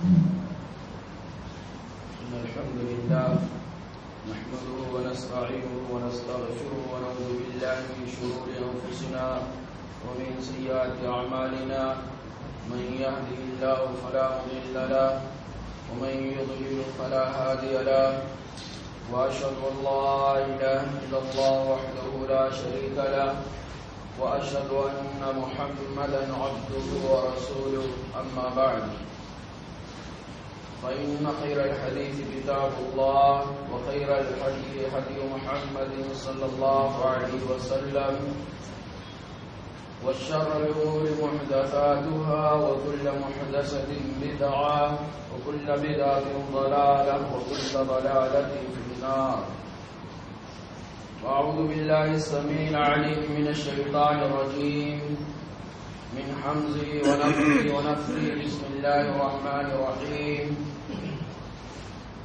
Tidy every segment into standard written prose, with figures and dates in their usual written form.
إن الحمد لله نحمده ونستعينه ونستغفره ونعوذ بالله من شرور أنفسنا ومن سيئات أعمالنا من يهده الله فلا مضل له ومن يضلل فلا هادي له وأشهد أن لا إله إلا الله وحده لا شريك له وأشهد أن محمدا عبده ورسوله أما بعد فإن خير الحديث كتاب الله وخير الهدي هدي محمد صلى الله عليه وسلم وشر الأمور محدثاتها وكل محدثة بدعة وكل بدعة ضلالة وكل ضلالة في النار. وأعوذ بالله السميع العليم من الشيطان الرجيم من حمزه ونفخه ونفثه. بسم الله الرحمن الرحيم.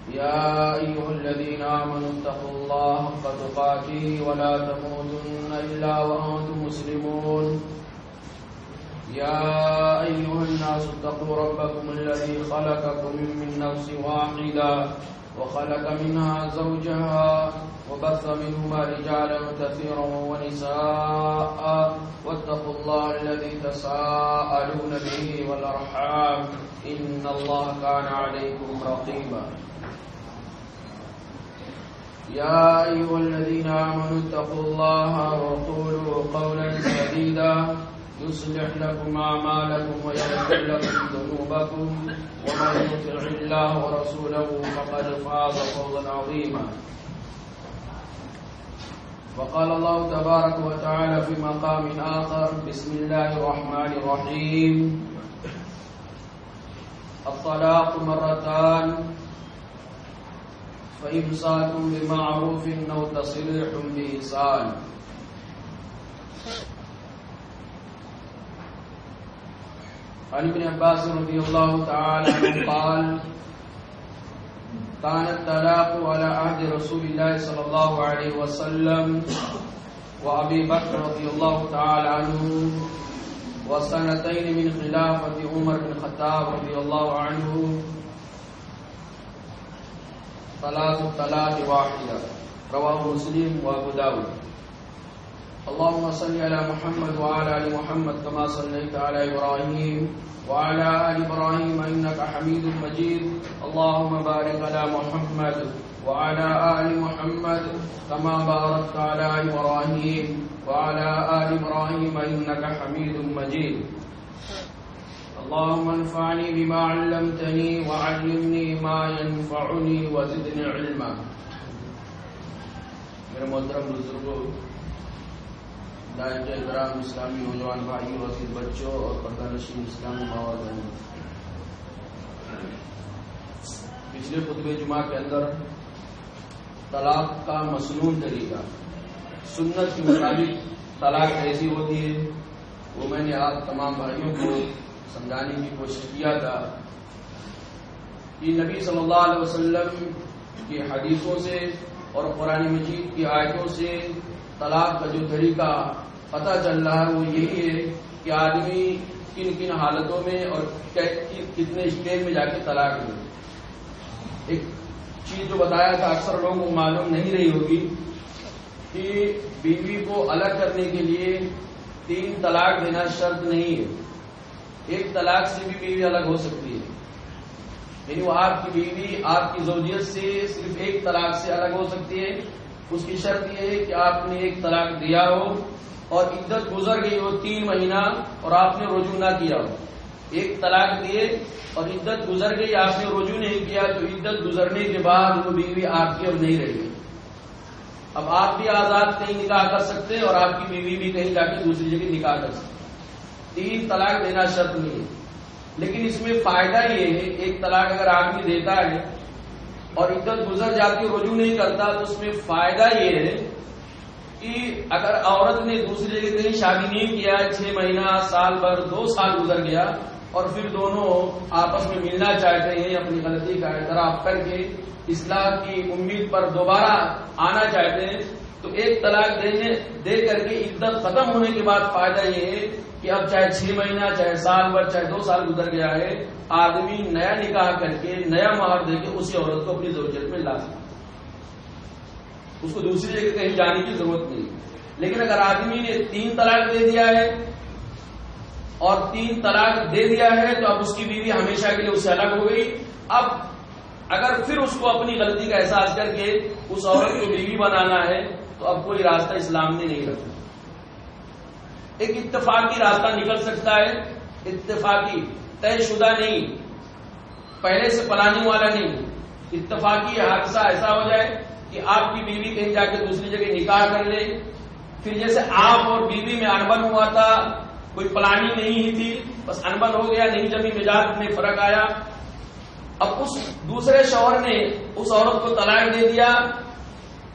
يا أيها الذين آمنوا اتقوا الله حق تقاته ولا تموتن إلا وأنتم مسلمون. يا أيها الناس اتقوا ربكم الذي خلقكم من نفس واحدة وخلق منها زوجها وبث منهما رجالا كثيرا ونساء واتقوا الله الذي تساءلون به والأرحام إن الله كان عليكم رقيبا. يا أيها الذين آمنوا اتقوا الله وقولوا قولا سديدا يصلح لكم أعمالكم ويغفر لكم ذنوبكم ومن يطع الله ورسوله فقد فاز فوزا عظيما. وقال الله تبارك وتعالى في مقام آخر. بسم الله الرحمن الرحيم. الطلاق مرتان فإمساك بمعروف أو تسريح بإحسان. عن ابن عباس رضي الله تعالى عنه قال كان الطلاق على عهد رسول الله صلى الله عليه وسلم وأبي بكر رضي الله تعالى عنه وسنتين من خلافة عمر بن الخطاب رضي الله عنه ثلاث طلاق واحدة. رواه مسلم وأبو داود. اللهم صل على محمد وعلى آل محمد كما صليت على إبراهيم وعلى آل إبراهيم إنك حميد مجيد. اللهم بارك على محمد وعلى آل محمد كما باركت على إبراهيم وعلى آل إبراهيم إنك حميد مجيد. اللهم انفعني بما علمتني وعلمني ما ينفعني وزدني علما. میرے محترم بزرگوں، دائرہ احترام اسلامی نوجوان بھائیوں، عزیز بچوں اور پردہ نشین اسلامی ماؤں بہنوں، پچھلے خطبہ جمعہ کے اندر طلاق کا مسنون طریقہ، سنت کے مطابق طلاق کیسی ہوتی ہے، وہ میں نے آج تمام بھائیوں کو سمجھانے کی کوشش کیا تھا کہ نبی صلی اللہ علیہ وسلم کی حدیثوں سے اور قرآن مجید کی آیتوں سے طلاق کا جو طریقہ پتہ چل رہا ہے وہ یہی ہے کہ آدمی کن کن حالتوں میں اور کتنے اسٹیج میں جا کے طلاق دے. ایک چیز جو بتایا تھا اکثر لوگوں کو معلوم نہیں رہی ہوگی کہ بیوی کو الگ کرنے کے لیے 3 طلاق دینا شرط نہیں ہے. ایک طلاق سے بھی بیوی الگ ہو سکتی ہے، یعنی وہ آپ کی بیوی آپ کی زوجیت سے صرف ایک طلاق سے الگ ہو سکتی ہے. اس کی شرط یہ ہے کہ آپ نے ایک طلاق دیا ہو اور عدت گزر گئی ہو 3 مہینہ اور آپ نے رجوع نہ کیا ہو. ایک طلاق دیے اور عدت گزر گئی، آپ نے رجوع نہیں کیا، تو عدت گزرنے کے بعد وہ بیوی آپ کی اب نہیں رہے گی. اب آپ بھی آزاد کہیں نکاح کر سکتے ہیں اور آپ کی بیوی بھی کہیں جا کے دوسری جگہ نکاح کر سکتے. 3 طلاق دینا شرط نہیں ہے، لیکن اس میں فائدہ یہ ہے ایک طلاق اگر آدمی دیتا ہے اور عدت گزر جاتی ہے رجوع نہیں کرتا تو اس میں فائدہ یہ ہے کہ اگر عورت نے دوسری جگہ کہیں شادی نہیں کیا، 6 مہینہ، سال بھر، 2 سال گزر گیا اور پھر دونوں آپس میں ملنا چاہتے ہیں، اپنی غلطی کا اعتراف کر کے اصلاح کی امید پر دوبارہ آنا چاہتے ہیں، تو تو ایک طلاق دے کر کے عدت ختم ہونے کے بعد فائدہ یہ ہے کہ اب چاہے 6 مہینہ، چاہے سال بھر، چاہے 2 سال گزر گیا ہے، آدمی نیا نکاح کر کے نیا مہر دے کے اسی عورت کو اپنی زوجیت میں لا سکتا، اس کو دوسری جگہ کہیں جانے کی ضرورت نہیں۔ لیکن اگر آدمی نے 3 طلاق دے دیا ہے اور 3 طلاق دے دیا ہے تو اب اس کی بیوی ہمیشہ کے لیے اس سے الگ ہو گئی۔ اب اگر پھر اس کو اپنی غلطی کا احساس کر کے اس عورت کو بیوی بنانا ہے تو اب کوئی راستہ اسلام نے نہیں رکھا۔ ایک اتفاقی راستہ نکل سکتا ہے، اتفاقی، طے شدہ نہیں، پہلے سے پلاننگ والا نہیں، اتفاقی حادثہ ایسا ہو جائے کہ آپ کی بیوی کہیں جا کے دوسری جگہ نکاح کر لے، پھر جیسے آپ اور بیوی میں انبن ہوا تھا، کوئی پلاننگ نہیں تھی، بس انبن ہو گیا، نہیں جمی مزاج میں فرق آیا، اب اس دوسرے شوہر نے اس عورت کو طلاق دے دیا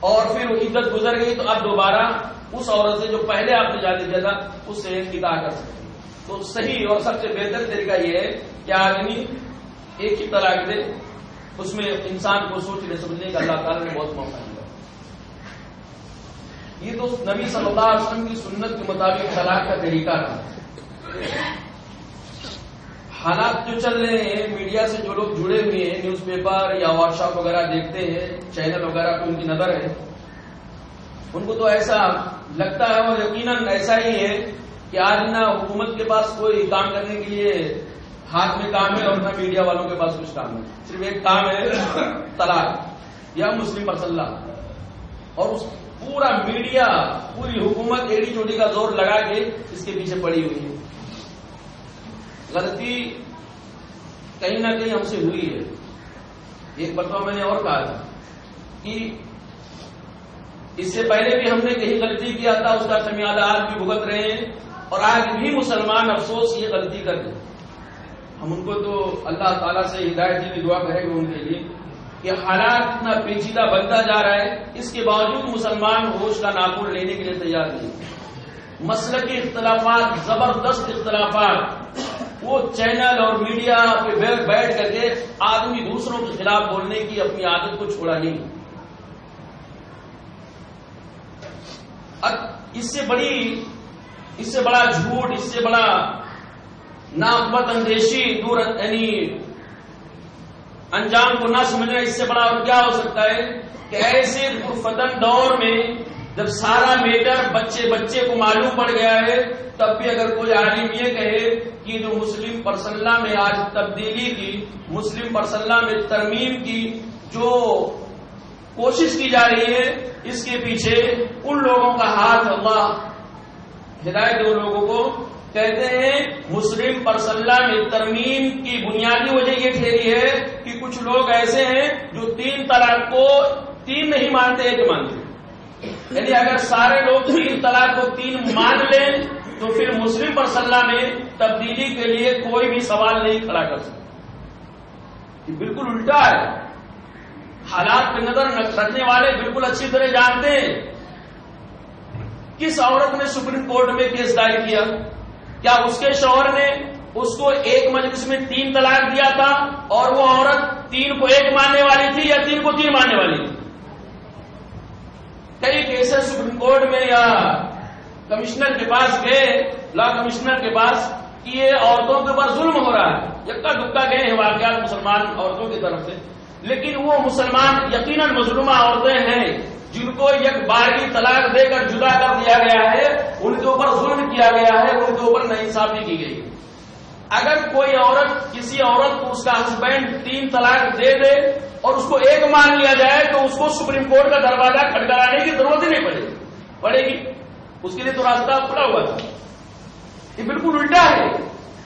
اور پھر عدت گزر گئی تو اب دوبارہ اس عورت سے جو پہلے آپ نے شادی کیا تھا اس سے نکاح کر سکتے۔ تو صحیح اور سب سے بہتر طریقہ یہ ہے کہ آدمی ایک ہی طلاق دے، اس میں انسان کو سوچنے سمجھنے کا اللہ تعالیٰ نے بہت موقع دیا۔ یہ تو نبی صلی اللہ علیہ وسلم کی سنت کے مطابق طلاق کا طریقہ تھا۔ حالات جو چل رہے ہیں، میڈیا سے جو لوگ جڑے ہوئے ہیں، نیوز پیپر یا واٹس ایپ وغیرہ دیکھتے ہیں، چینل وغیرہ پہ ان کی نظر ہے، ان کو تو ایسا لگتا ہے اور یقیناً ایسا ہی ہے کہ آج نہ حکومت کے پاس کوئی کام کرنے کے لیے ہاتھ میں کام ہے اور نہ میڈیا والوں کے پاس کچھ کام ہے، صرف ایک کام ہے طلاق یا مسلم پرسن لا، اور اس پورا میڈیا، پوری حکومت ایڑی چوٹی کا زور لگا کے اس کے پیچھے پڑی ہوئی ہے۔ غلطی کہیں نہ کہیں ہم سے ہوئی ہے۔ ایک مرتبہ میں نے اور کہا تھا کہ اس سے پہلے بھی ہم نے کہیں غلطی کیا تھا، اس کا خمیازہ آج بھی بھگت رہے ہیں، اور آج بھی مسلمان افسوس یہ غلطی کر دیں۔ ہم ان کو تو اللہ تعالیٰ سے ہدایت کی دعا کریں گے ان کے لیے کہ حالات اتنا پیچیدہ بنتا جا رہا ہے، اس کے باوجود مسلمان ہوش کا ناخن لینے کے لیے تیار نہیں۔ مسلکی اختلافات، زبردست اختلافات، وہ چینل اور میڈیا پہ بیٹھ کر کے آدمی دوسروں کے خلاف بولنے کی اپنی عادت کو چھوڑا نہیں۔ اس سے بڑا جھوٹ، اس سے بڑا ناقبت اندیشی، دور یعنی انجام کو نہ سمجھنا، اس سے بڑا اور کیا ہو سکتا ہے کہ ایسے پرفتن دور میں جب سارا میٹر بچے کو معلوم پڑ گیا ہے، تب بھی اگر کوئی عالم یہ کہے کہ جو مسلم پرسن لا میں آج تبدیلی کی، مسلم پرسن لا میں ترمیم کی جو کوشش کی جا رہی ہے، اس کے پیچھے ان لوگوں کا ہاتھ اللہ ہدایت دے ان لوگوں کو، کہتے ہیں مسلم پرسن لا میں ترمیم کی بنیادی وجہ یہ ٹھہری ہے کہ کچھ لوگ ایسے ہیں جو 3 طلاق کو 3 نہیں مانتے، 1 مانتے۔ یعنی اگر سارے لوگ 3 طلاق کو 3 مان لیں تو پھر مسلم پرسن لا میں تبدیلی کے لیے کوئی بھی سوال نہیں کھڑا کر سکتا۔ یہ بالکل الٹا ہے۔ حالات پہ نظر رکھنے والے بالکل اچھی طرح جانتے ہیں کس عورت نے سپریم کورٹ میں کیس دائر کیا، کیا اس کے شوہر نے اس کو ایک مجلس میں 3 طلاق دیا تھا اور وہ عورت 3 کو 1 ماننے والی تھی یا 3 کو 3 ماننے والی تھی؟ کئی کیسز سپریم کورٹ میں یا کمشنر کے پاس گئے، لا کمشنر کے پاس، کہ یہ عورتوں کے اوپر ظلم ہو رہا ہے، یکا دکا گئے ہیں واقعات مسلمان عورتوں کی طرف سے، لیکن وہ مسلمان یقیناً مظلومہ عورتیں ہیں جن کو یک بارگی طلاق دے کر جدا کر دیا گیا ہے، ان کے اوپر ظلم کیا گیا ہے، ان کے اوپر ناانصافی کی گئی۔ اگر کوئی عورت کسی عورت کو اس کا ہسبینڈ 3 طلاق دے دے اور اس کو 1 مان لیا جائے تو اس کو سپریم کورٹ کا دروازہ کھٹکھٹانے کی ضرورت ہی نہیں پڑے گی، اس کے لیے تو راستہ کھلا ہوا تھا۔ یہ بالکل الٹا ہے۔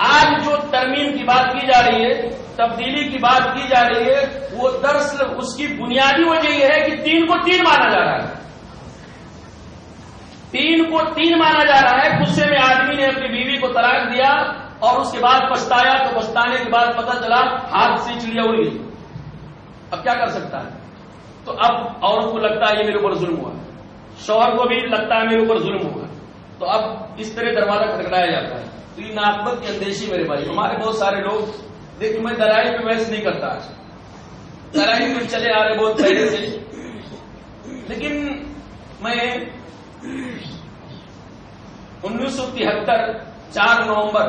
آج جو ترمیم کی بات کی جا رہی ہے، تبدیلی کی بات کی جا رہی ہے، وہ دراصل اس کی بنیادی وجہ یہ ہے کہ 3 کو 3 مانا جا رہا ہے، 3 کو 3 مانا جا رہا ہے۔ غصے میں آدمی نے اپنی بیوی کو طلاق دیا اور اس کے بعد پچھتایا تو پچھتانے کے بعد پتہ چلا ہاتھ سے چڑیا اڑ گئی، اب کیا کر سکتا ہے؟ تو اب عورت کو لگتا ہے یہ میرے اوپر ظلم ہوا، شوہر کو بھی لگتا ہے میرے اوپر ظلم ہوا، تو اب اس طرح دروازہ کھٹکھٹایا جاتا ہے۔ تو یہ ناقبت کی اندیشی میرے بھائی، ہمارے بہت سارے لوگ، دیکھیں میں دلائل پہ بحث نہیں کرتا، آج دلائل پہ چلے آ رہے بہت پہلے سے، لیکن میں 1973 4 نومبر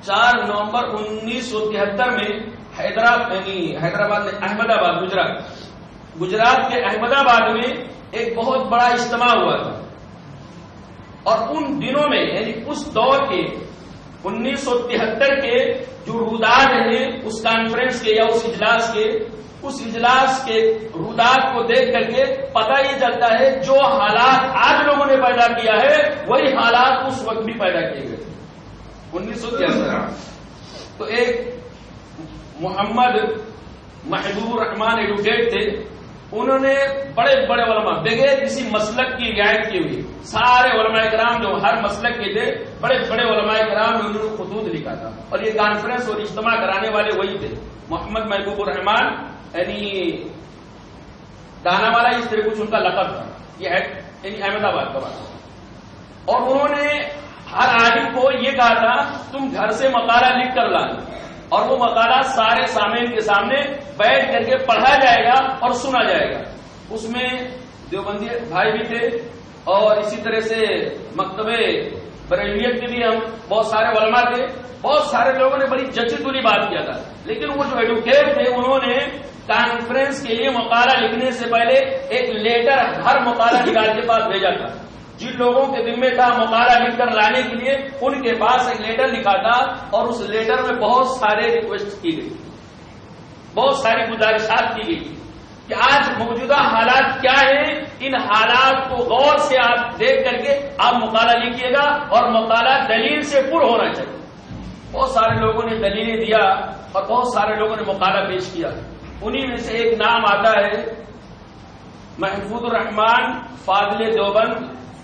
1973 میں حیدرآباد احمد آباد گجرات کے احمد آباد میں ایک بہت بڑا اجتماع ہوا تھا، اور ان دنوں میں یعنی اس دور کے 1973 کے جو روداد ہیں اس کانفرنس کے یا اس اجلاس کے روداد کو دیکھ کر کے پتہ یہ چلتا ہے جو حالات آج لوگوں نے پیدا کیا ہے وہی حالات اس وقت بھی پیدا کیے گئے تھے 1973۔ تو ایک محمد محبوب الرحمان ایڈوکیٹ تھے، انہوں نے بڑے بڑے علماء بغیر کسی مسلک کی رعایت کی ہوئی سارے علماء کرام جو ہر مسلک کے تھے، بڑے بڑے علماء کرام نے انہوں نے خطوط لکھا تھا، اور یہ کانفرنس اور اجتماع کرانے والے وہی تھے، محمد محبوب الرحمان یعنی دانا والا، اس طرح کچھ ان کا لقب تھا، یہ یعنی احمد آباد کا بات۔ اور انہوں نے ہر عالم کو یہ کہا تھا تم گھر سے مقالہ لکھ کر لانا، اور وہ مقالہ سارے سامعین کے سامنے بیٹھ کر کے پڑھا جائے گا اور سنا جائے گا۔ اس میں دیوبندی بھائی بھی تھے، اور اسی طرح سے مکتبے بریلیت کے بھی ہم بہت سارے علماء تھے، بہت سارے لوگوں نے بڑی جچی تلی بات کیا تھا، لیکن وہ جو ایڈوکیٹ تھے انہوں نے کانفرنس کے لیے مقالہ لکھنے سے پہلے ایک لیٹر ہر مقالہ نگار کے پاس بھیجا تھا، جن لوگوں کے ذمہ تھا مقالہ لکھ کر لانے کے لیے ان کے پاس ایک لیٹر لکھا تھا، اور اس لیٹر میں بہت سارے ریکویسٹ کی گئی، بہت ساری گزارشات کی گئی کہ آج موجودہ حالات کیا ہیں، ان حالات کو غور سے آپ دیکھ کر کے آپ مقالہ لکھیے گا، اور مقالہ دلیل سے پر ہونا چاہیے۔ بہت سارے لوگوں نے دلیلیں دیا اور بہت سارے لوگوں نے مقالہ پیش کیا، انہی میں سے ایک نام آتا ہے محفوظ الرحمان فاضل دیوبند،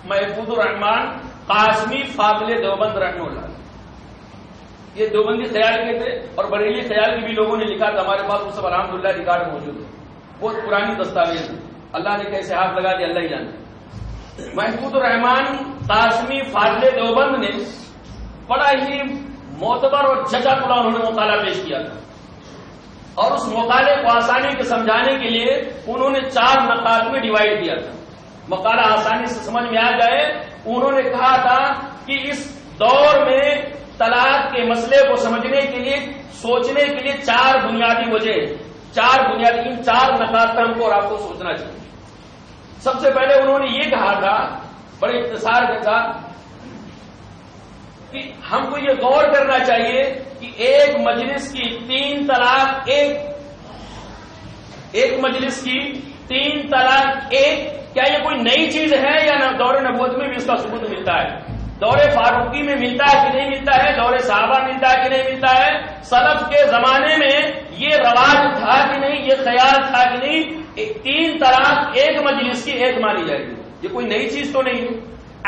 محفوظ الرحمان قاسمی فاضل دیوبند رحمہ اللہ۔ یہ دیوبندی خیال کے تھے اور بریلی خیال کے بھی لوگوں نے لکھا تھا، ہمارے پاس وہ سب الحمدللہ ریکارڈ موجود ہے، بہت پرانی دستاویز ہے، اللہ نے کیسے ہاتھ لگا دیا اللہ ہی جانے۔ محفوظ الرحمان قاسمی فاضل دیوبند نے بڑا ہی معتبر اور جچا پڑا انہوں نے مقالہ پیش کیا تھا، اور اس مقالے کو آسانی سے سمجھانے کے لیے انہوں نے 4 نقاط میں ڈیوائڈ کیا تھا، مقالہ آسانی سے سمجھ میں آ جائے۔ انہوں نے کہا تھا کہ اس دور میں طلاق کے مسئلے کو سمجھنے کے لیے سوچنے کے لیے 4 بنیادی وجہ، 4 بنیادی، ان 4 نقاط پر ہم کو اور آپ کو سوچنا چاہیے۔ سب سے پہلے انہوں نے یہ کہا تھا بڑے اختصار کے ساتھ کہ ہم کو یہ غور کرنا چاہیے کہ ایک مجلس کی 3 طلاق، ایک مجلس کی 3 طلاق کیا یہ کوئی نئی چیز ہے، یا دور نبوت میں بھی اس کا ثبوت ملتا ہے، دور فاروقی میں ملتا ہے کہ نہیں ملتا ہے، دور صحابہ ملتا ہے کہ نہیں ملتا ہے، سلف کے زمانے میں یہ رواج تھا کہ نہیں، یہ خیال تھا کہ نہیں، 3 طلاق ایک مجلس کی ایک مانی جائے گی، یہ کوئی نئی چیز تو نہیں ہے۔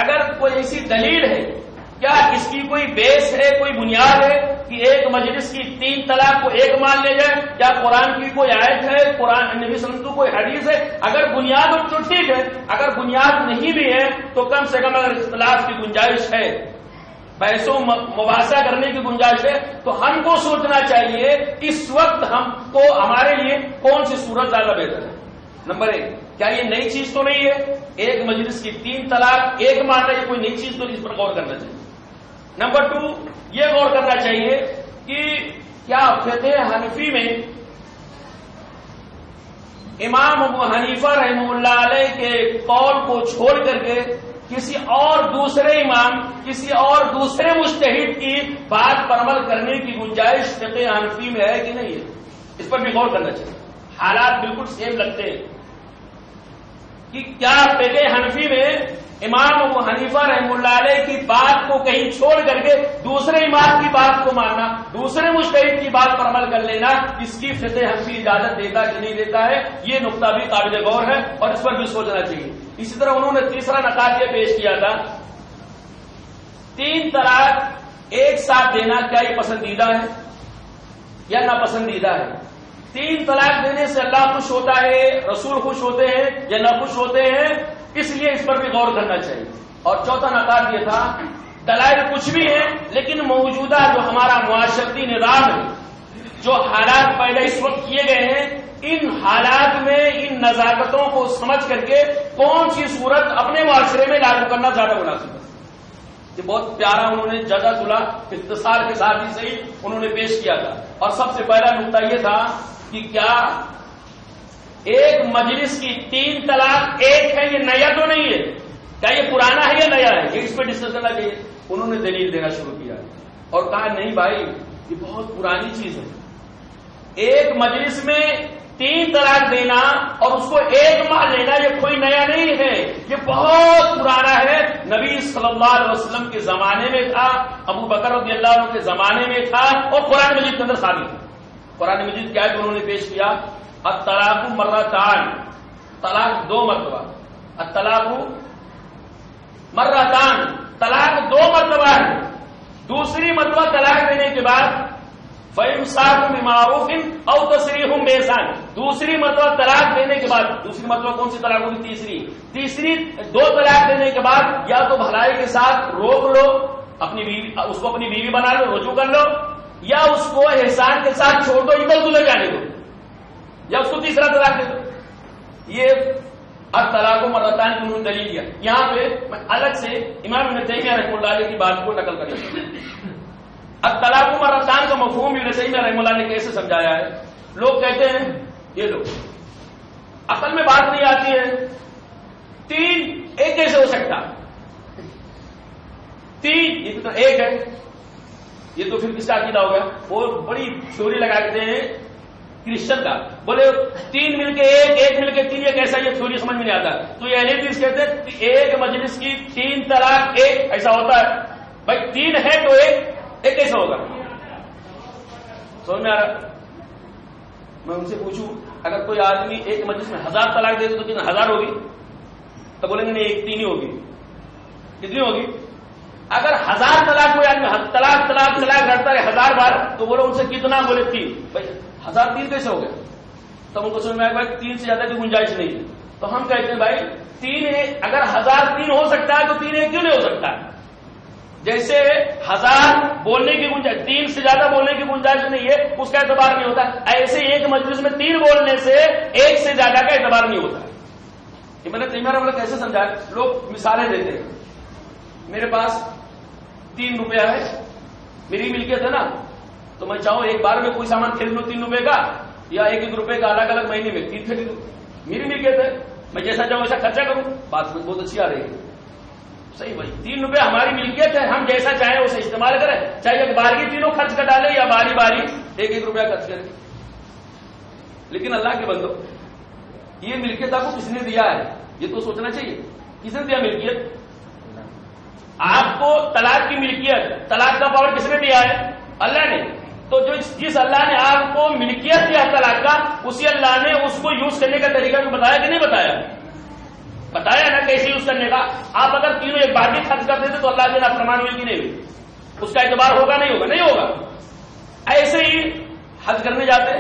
اگر کوئی ایسی دلیل ہے، کیا اس کی کوئی بیس ہے، کوئی بنیاد ہے کہ ایک مجلس کی 3 طلاق کو ایک مان لے جائے؟ کیا قرآن کی کوئی آیت ہے، قرآن نبی صلی اللہ علیہ وسلم کوئی حدیث ہے؟ اگر بنیاد ہو تو ٹھیک ہے، اگر بنیاد نہیں بھی ہے تو کم سے کم اگر اختلاف کی گنجائش ہے، بحثوں مباحثہ کرنے کی گنجائش ہے، تو ہم کو سوچنا چاہیے اس وقت ہم کو ہمارے لیے کون سی صورت زیادہ بہتر ہے۔ نمبر 1، کیا یہ نئی چیز تو نہیں ہے؟ ایک مجلس کی 3 طلاق ایک ماننا یہ کوئی نئی چیز تو نہیں، اس پر غور کرنا چاہیے۔ نمبر 2، یہ غور کرنا چاہیے کہ کیا فقہ حنفی میں امام ابو حنیفہ رحمہ اللہ علیہ کے قول کو چھوڑ کر کے کسی اور دوسرے امام، کسی اور دوسرے مجتہد کی بات پر عمل کرنے کی گنجائش فقہ حنفی میں ہے کہ نہیں ہے، اس پر بھی غور کرنا چاہیے۔ حالات بالکل سیم لگتے ہیں کہ کیا فقہ حنفی میں امام ابو حنیفہ رحمہ اللہ علیہ کی بات کو کہیں چھوڑ کر کے دوسرے امام کی بات کو ماننا، دوسرے مجتہد کی بات پر عمل کر لینا، اس کی فقہ حنفی اجازت دیتا کہ نہیں دیتا ہے، یہ نقطہ بھی قابل غور ہے اور اس پر بھی سوچنا چاہیے۔ اسی طرح انہوں نے تیسرا نقاط یہ پیش کیا تھا، 3 طلاق ایک ساتھ دینا کیا یہ پسندیدہ ہے یا ناپسندیدہ ہے؟ 3 طلاق دینے سے اللہ خوش ہوتا ہے، رسول خوش ہوتے ہیں یا نہ خوش ہوتے ہیں، اس لیے اس پر بھی غور کرنا چاہیے۔ اور چوتھا نقاط یہ تھا، دلائل کچھ بھی ہیں لیکن موجودہ جو ہمارا معاشرتی نظام ہے جو حالات پیدا اس وقت کیے گئے ہیں، ان حالات میں ان نزاکتوں کو سمجھ کر کے کون سی صورت اپنے معاشرے میں لاگو کرنا زیادہ مناسب ہے. یہ بہت پیارا انہوں نے جزا تلا اختصار کے ساتھ ہی صحیح انہوں نے پیش کیا تھا. اور سب سے پہلا نقطہ یہ تھا کہ کیا ایک مجلس کی 3 طلاق ایک ہے، یہ نیا تو نہیں ہے، کیا یہ پرانا ہے یا نیا ہے، یہ اس پہ ڈسکس کرنا چاہیے. انہوں نے دلیل دینا شروع کیا اور کہا نہیں بھائی یہ بہت پرانی چیز ہے. ایک مجلس میں 3 طلاق دینا اور اس کو 1 ماہ لینا یہ کوئی نیا نہیں ہے، یہ بہت پرانا ہے. نبی صلی اللہ علیہ وسلم کے زمانے میں تھا، ابو بکر رضی اللہ عنہ کے زمانے میں تھا، اور قرآن مجید کے اندر ثابت ہے. قرآن مجید کیا ہے کہ انہوں نے پیش کیا الطلاق مرتان، طلاق 2 مرتبہ. الطلاق مرتان، طلاق 2 مرتبہ ہے. دوسری مرتبہ طلاق دینے کے بعد فَإِمْسَاكٌ بِمَعْرُوفٍ أَوْ تَسْرِيحٌ بِإِحْسَانٍ، دوسری مرتبہ طلاق دینے کے بعد، دوسری مرتبہ کون سی طلاق ہوگی؟ تیسری 2 طلاق دینے کے بعد یا تو بھلائی کے ساتھ روک لو، اپنی بیوی اس کو اپنی بیوی بنا لو، رجوع کر لو، یا اس کو احسان کے ساتھ چھوڑ دو، ادھر ادھر جانے دو، یا اس کو تیسرا طلاق دے دو. یہ الطلاق مرتان کی انہوں نے دلیل دیا. یہاں پہ میں الگ سے امام ابن تیمیہ رحمہ اللہ علیہ کی بات کو نقل کریں. الطلاق مرتان کا مفہوم ابن تیمیہ رحمہ اللہ نے کیسے سمجھایا ہے؟ لوگ کہتے ہیں یہ لوگ عقل میں بات نہیں آتی ہے، 3 ایک کیسے ہو سکتا؟ 3 یہ تو 1 ہے، یہ تو پھر کس کا عقیدہ ہو گیا؟ وہ بڑی تھیوری لگا دیتے ہیں کرسچن کا، بولے 3 مل کے 1 مل کے 3، یہ کیسا؟ یہ تھیوری سمجھ میں نہیں آتا. تو یہ اہل حدیث کہتے ہیں ایک مجلس کی 3 طلاق 1 ایسا ہوتا ہے. بھائی 3 ہے تو 1 کیسا ہوگا؟ سمجھ میں آ رہا؟ میں ان سے پوچھوں اگر کوئی آدمی ایک مجلس میں 1000 طلاق دے تو کتنا 1000 ہوگی؟ تو بولیں گے نہیں 3 ہی ہوگی. کتنی ہوگی؟ اگر 1000 طلاق کوئی آدمی طلاق رٹتا ہے 1000 بار تو بولو ان سے کتنا؟ بولے 3. بھائی 1000 3 کیسے ہو گیا؟ تو ان کو سمجھ میں آئے بھائی 3 سے زیادہ کی گنجائش نہیں ہے. تو ہم کہتے ہیں بھائی 3 اگر 1000 3 ہو سکتا ہے تو 3 1 کیوں نہیں ہو سکتا؟ جیسے 1000 بولنے کی گنجائش، 3 سے زیادہ بولنے کی گنجائش نہیں ہے، اس کا اعتبار نہیں ہوتا. ایسے ایک مجلس میں 3 بولنے سے 1 سے زیادہ کا اعتبار نہیں ہوتا. یہ میں نے تیمیہ رحمہ اللہ کیسے سمجھایا؟ لوگ مثالیں دیتے ہیں. میرے پاس 3 روپیہ ہے، میری ملکیت ہے نا، تو میں چاہوں ایک بار میں کوئی سامان خرید لوں 3 روپے کا، یا 1 روپے کا الگ الگ مہینے میں 3 خرید لوں. میری ملکیت ہے، میں جیسا چاہوں ویسا خرچہ کروں. بات بہت اچھی آ رہی ہے. صحیح بھائی 3 روپے ہماری ملکیت ہے، ہم جیسا چاہیں اسے استعمال کریں، چاہے ایک باری تینوں خرچ کر ڈالیں یا باری باری 1 روپیہ خرچ کریں. لیکن اللہ کے بندو، یہ ملکیت آپ کو کس نے دیا ہے؟ یہ تو سوچنا چاہیے. کس نے دیا ملکیت؟ آپ کو طلاق کی ملکیت، طلاق کا پاور کس نے دیا ہے؟ اللہ نے. تو جس اللہ نے آپ کو ملکیت دیا طلاق کا، اسی اللہ نے اس کو یوز کرنے کا طریقہ بھی بتایا کہ نہیں بتایا؟ بتایا نا کیسے یوز کرنے کا. آپ اگر تینوں ایک بار بھی خرچ کر دیتے تو اللہ کے نافرمان ہوئی کہ نہیں ہوئی؟ اس کا اعتبار ہوگا نہیں ہوگا؟ نہیں ہوگا. ایسے ہی حج کرنے جاتے،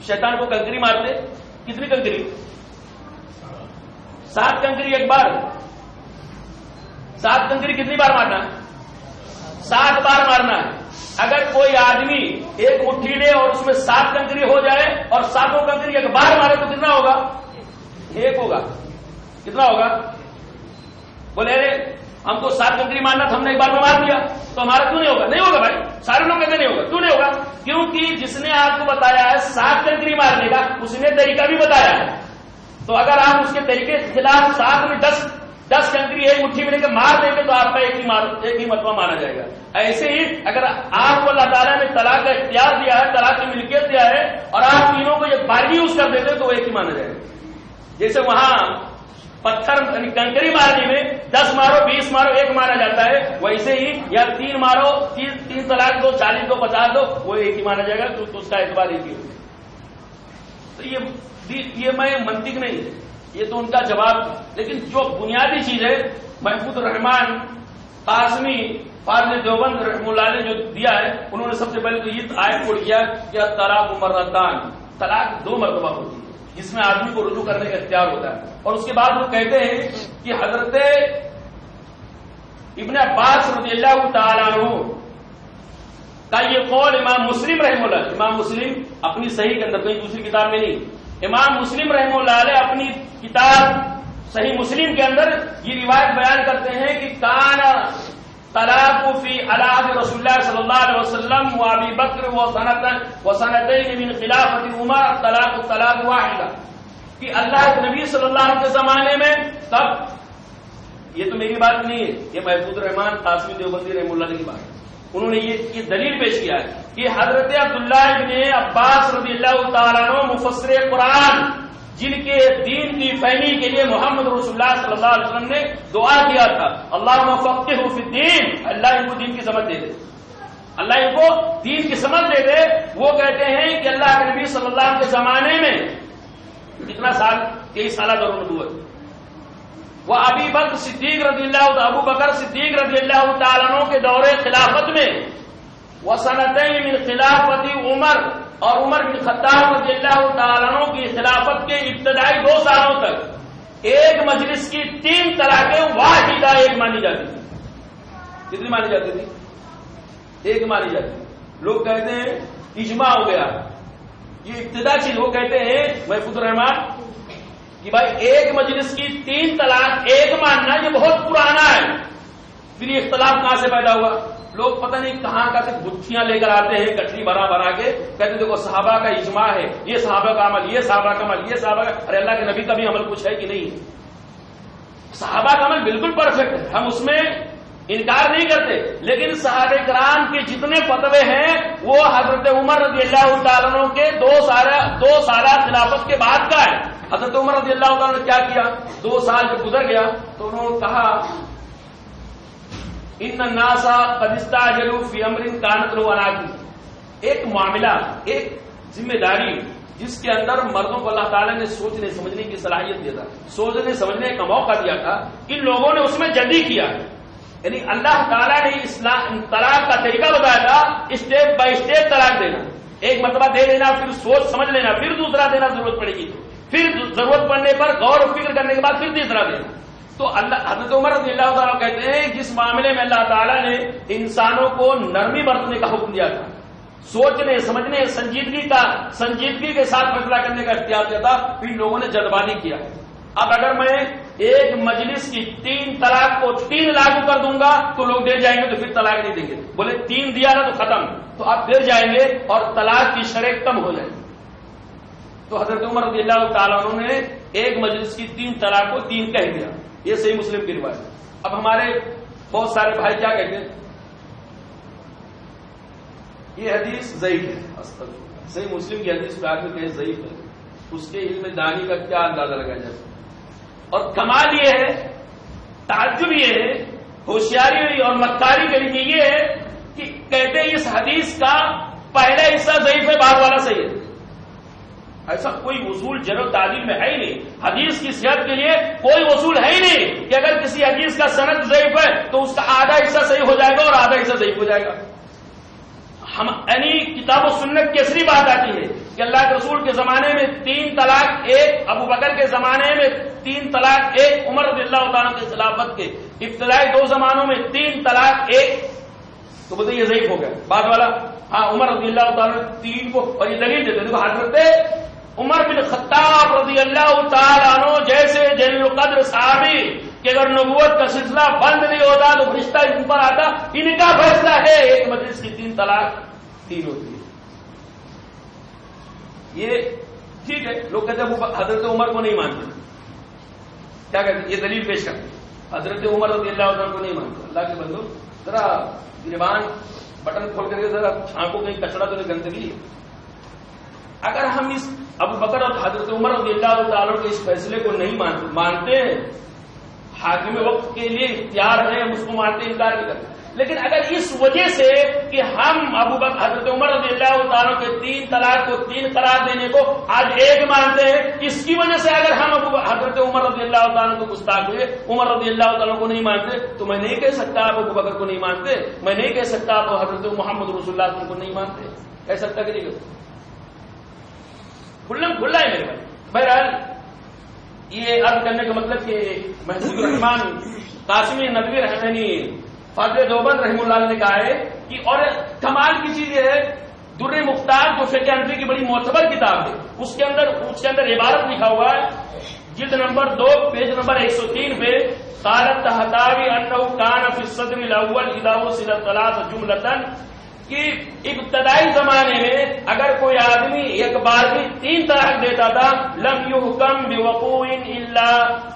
شیطان کو کنکری مارتے. کتنی کنکری؟ 7 کنکری ایک بار. 7 کنکری کتنی بار مارنا؟ 7 بار مارنا ہے. اگر کوئی آدمی ایک مٹھی لے اور اس میں 7 کنکری ہو جائے اور 7 کنکری ایک بار مارے تو کتنا ہوگا؟ 1 ہوگا. کتنا ہوگا؟ بولے ہم کو 7 کنکری مارنا تھا، ہم نے ایک بار میں مار دیا تو ہمارا کیوں نہیں ہوگا؟ نہیں ہوگا بھائی. سارے لوگ کہتے نہیں ہوگا. کیوں نہیں ہوگا؟ کیونکہ جس نے آپ کو بتایا ہے 7 کنکری مارنے کا، اس نے طریقہ بھی بتایا ہے. تو اگر آپ اس کے طریقے کے خلاف 7 میں 10 کنکری ایک مٹھی میں لے کے مار دیں گے تو آپ کا ایک ہی مرتبہ مانا جائے گا. ایسے ہی اگر آپ کو اللہ تعالیٰ نے طلاق کا اختیار دیا ہے، طلاق کی ملکیت دیا ہے، اور آپ تینوں کو ایک بار بھی یوز کر دیتے تو ایک ہی مانا جائے گا. جیسے وہاں پتھر کنکری مارنے میں 10 مارو 20 مارو 1 مانا جاتا ہے، ویسے ہی یا 3 مارو 3 طلاق دو 40 دو 50 دو وہ ایک ہی مانا جائے گا. تو اس کا اعتبار ایک ہی ہوگا. تو یہ میں منطق نہیں، یہ تو ان کا جواب. لیکن جو بنیادی چیز ہے محمود الرحمان قاسمی فاضل دیوبند رحمہ اللہ نے جو دیا ہے، انہوں نے سب سے پہلے تو یہ آیت کوٹ کیا کہ طلاق مرتان، طلاق 2 مرتبہ ہوتی ہے جس میں آدمی کو رجوع کرنے کا اختیار ہوتا ہے. اور اس کے بعد وہ کہتے ہیں کہ حضرت ابن عباس رضی اللہ تعالیٰ عنہ کا یہ قول امام مسلم رحمہ اللہ، امام مسلم اپنی صحیح کے اندر، کہیں دوسری کتاب میں نہیں، امام مسلم رحمہ اللہ علیہ اپنی کتاب صحیح مسلم کے اندر یہ روایت بیان کرتے ہیں کہ کان طلاق فی عہد رسول اللہ صلی اللہ علیہ وسلم و ابی بکر و سنتین من خلافت عمر طلاق واحدہ، کہ اللہ کے نبی صلی اللہ علیہ وسلم کے زمانے میں تب، یہ تو میری بات نہیں ہے، یہ محفوظ الرحمان قاسمی دیوبندی رحمہ اللہ کی بات ہے، انہوں نے یہ دلیل پیش کیا ہے کہ حضرت عبداللہ ابن عباس رضی اللہ تعالیٰ عنہ مفسر قرآن، جن کے دین کی فہمی کے لیے محمد رسول اللہ صلی اللہ علیہ وسلم نے دعا کیا تھا، اللہم فقہہ فی الدین، اللہ ان کو دین کی سمجھ دے دے، اللہ ان کو دین کی سمجھ دے دے، وہ کہتے ہیں کہ اللہ کے نبی صلی اللہ علیہ وسلم کے زمانے میں کتنا سال، 23 سالہ دور نبوت، وہ ابی بکر صدیق رضی اللہ، ابو بکر صدیق رضی اللہ تعالیٰ عنہ کے دور خلافت میں، وسنتین من خلافت عمر، اور عمر بن خطاب رضی اللہ تعالیٰ عنہ کی خلافت کے ابتدائی 2 سالوں تک ایک مجلس کی 3 طلاقیں واحدہ ایک مانی جاتی تھی۔ کتنی مانی جاتی تھی؟ ایک مانی جاتی تھی۔ لوگ کہتے ہیں اجماع ہو گیا، یہ ابتدا چیز، وہ کہتے ہیں محفوظ الرحمان کہ بھائی ایک مجلس کی 3 طلاق ایک ماننا یہ بہت پرانا ہے، پھر یہ اختلاف کہاں سے پیدا ہوا؟ لوگ پتہ نہیں کہاں کا گتھیاں لے کر آتے ہیں، کٹری بنا کے کہتے دیکھو صحابہ کا اجماع ہے، یہ صحابہ کا عمل، یہ صحابہ کا عمل، یہ صحابہ کا، ارے اللہ کے نبی کا بھی عمل کچھ ہے کہ نہیں؟ صحابہ کا عمل بالکل پرفیکٹ ہے، ہم اس میں انکار نہیں کرتے، لیکن صحابہ کرام کے جتنے فتوے ہیں وہ حضرت عمر رضی اللہ تعالیٰ عنہ کے 2 سالہ خلافت کے بعد کا ہے۔ حضرت عمر رضی اللہ تعالیٰ نے کیا کیا؟ 2 سال جب گزر گیا تو انہوں نے کہا ان الناس قد استعجلوا فی امر کانت له عناقب، ایک معاملہ، ایک ذمہ داری جس کے اندر مردوں کو اللہ تعالیٰ نے سوچنے سمجھنے کی صلاحیت دیا تھا، سوچنے سمجھنے کا موقع دیا تھا، ان لوگوں نے اس میں جلدی کیا، یعنی اللہ تعالیٰ نے طلاق کا طریقہ بتایا تھا، اسٹیپ بائی اسٹیپ طلاق دینا، ایک مرتبہ دے دینا، پھر سوچ سمجھ لینا، پھر دوسرا دینا ضرورت پڑے گی، پھر ضرورت پڑنے پر غور و فکر کرنے کے بعد پھر تیسرا دینا۔ تو اللہ حضرت عمر رضی اللہ تعالیٰ کہتے ہیں جس معاملے میں اللہ تعالیٰ نے انسانوں کو نرمی برتنے کا حکم دیا تھا، سوچنے سمجھنے سنجیدگی کے ساتھ فیصلہ کرنے کا اختیار دیا تھا، پھر لوگوں نے جلدبازی کیا۔ اب اگر میں ایک مجلس کی 3 طلاق کو 3 لاگو کر دوں گا تو لوگ ڈر جائیں گے، تو پھر طلاق نہیں دیں گے، بولے 3 دیا نا تو ختم، تو آپ ڈر جائیں گے اور طلاق کی شرح کم ہو جائے گی۔ تو حضرت عمر رضی اللہ تعالیٰ عنہ نے ایک مجلس کی 3 طلاق کو 3 کہہ دیا، یہ صحیح مسلم کی روایت۔ اب ہمارے بہت سارے بھائی کیا کہتے ہیں؟ یہ حدیث ضعیف ہے، صحیح مسلم کی حدیث پہ آدمی کہے ضعیف ہے، اس کے علم دانی کا کیا اندازہ لگایا جائے؟ اور کمال یہ ہے، تعجب یہ ہے، ہوشیاری اور مکاری کے لیے یہ ہے کہ کہتے ہیں اس حدیث کا پہلا حصہ ضعیف ہے، بعد والا صحیح ہے۔ ایسا کوئی اصول جرح و تعدیل میں ہے ہی نہیں، حدیث کی صحت کے لیے کوئی اصول ہے ہی نہیں کہ اگر کسی حدیث کا سند ضعیف ہے تو اس کا آدھا حصہ صحیح ہو جائے گا اور آدھا حصہ ضعیف ہو جائے گا۔ ہم یعنی کتاب و سنت کی اصلی بات آتی ہے کہ اللہ کے رسول کے زمانے میں 3 طلاق 1، ابو بکر کے زمانے میں 3 طلاق 1، عمر رضی اللہ تعالیٰ کی خلافت کے ابتدائی 2 زمانوں میں 3 طلاق 1، تو بولتے یہ ضعیف ہو گیا، بعد والا ہاں عمر رضی اللہ تعالیٰ 3 کو، اور یہ دلیل دیتے ہیں حضرت عمر بن خطاب رضی اللہ تعالیٰ عنہ جیسے جلیل القدر صحابی کہ اگر نبوت کا سلسلہ بند نہیں ہوتا تو فرشتہ ان پر آتا، ان کا فیصلہ ہے ایک مجلس کی 3 طلاق 3 ہوتی ہے۔ یہ ٹھیک ہے، لوگ کہتے ہیں حضرت عمر کو نہیں مانتے، کیا کہتے ہیں؟ یہ دلیل پیش کرتے ہیں، حضرت عمر رضی اللہ عنہ کو نہیں مانتے۔ اللہ کے بندو ذرا گریبان بٹن کھول کر کے ذرا آنکھوں کہیں کچڑا تو نہیں، گندگی۔ اگر ہم اس ابو بکر اور حضرت عمر رضی اللہ تعالیٰ کے اس فیصلے کو نہیں مانتے ہیں، حاکم وقت کے لیے اختیار ہے، ہم اس کو مانتے، انکار نہیں کرتے، لیکن اگر اس وجہ سے کہ ہم ابو بکر حضرت عمر رضی اللہ تعالیٰ کے 3 طلاق کو 3 قرار دینے کو آج 1 مانتے ہیں، اس کی وجہ سے اگر ہم حضرت عمر رضی اللہ تعالیٰ کو گستاخ ہوئے، عمر رضی اللہ تعالیٰ کو نہیں مانتے، تو میں نہیں کہہ سکتا آپ ابو بکر کو نہیں مانتے، میں نہیں کہہ سکتا آپ حضرت محمد رسول اللہ کو نہیں مانتے، کہہ سکتا کہ نہیں کہہ سکتا؟ کھلا ہے میرے بھائی۔ بہرحال یہ عرض کرنے کا مطلب کہ محفوظ الرحمان قاسمی ندوی رحمانی فاضل دیوبند رحمہ اللہ نے کہا ہے کہ اور کمال کی چیز یہ ہے در مختار جو فقہ حنفی کی بڑی معتبر کتاب ہے، اس کے اندر عبارت لکھا ہوا ہے جلد نمبر 2 پیج نمبر 103 پہ، قالت تحتاوی انه كان في الصدر الاول اذا وصل الثلاث جملة، کہ ابتدائی زمانے میں اگر کوئی آدمی ایک بار بھی 3 طلاق دیتا تھا لم يحكم بوقوع الا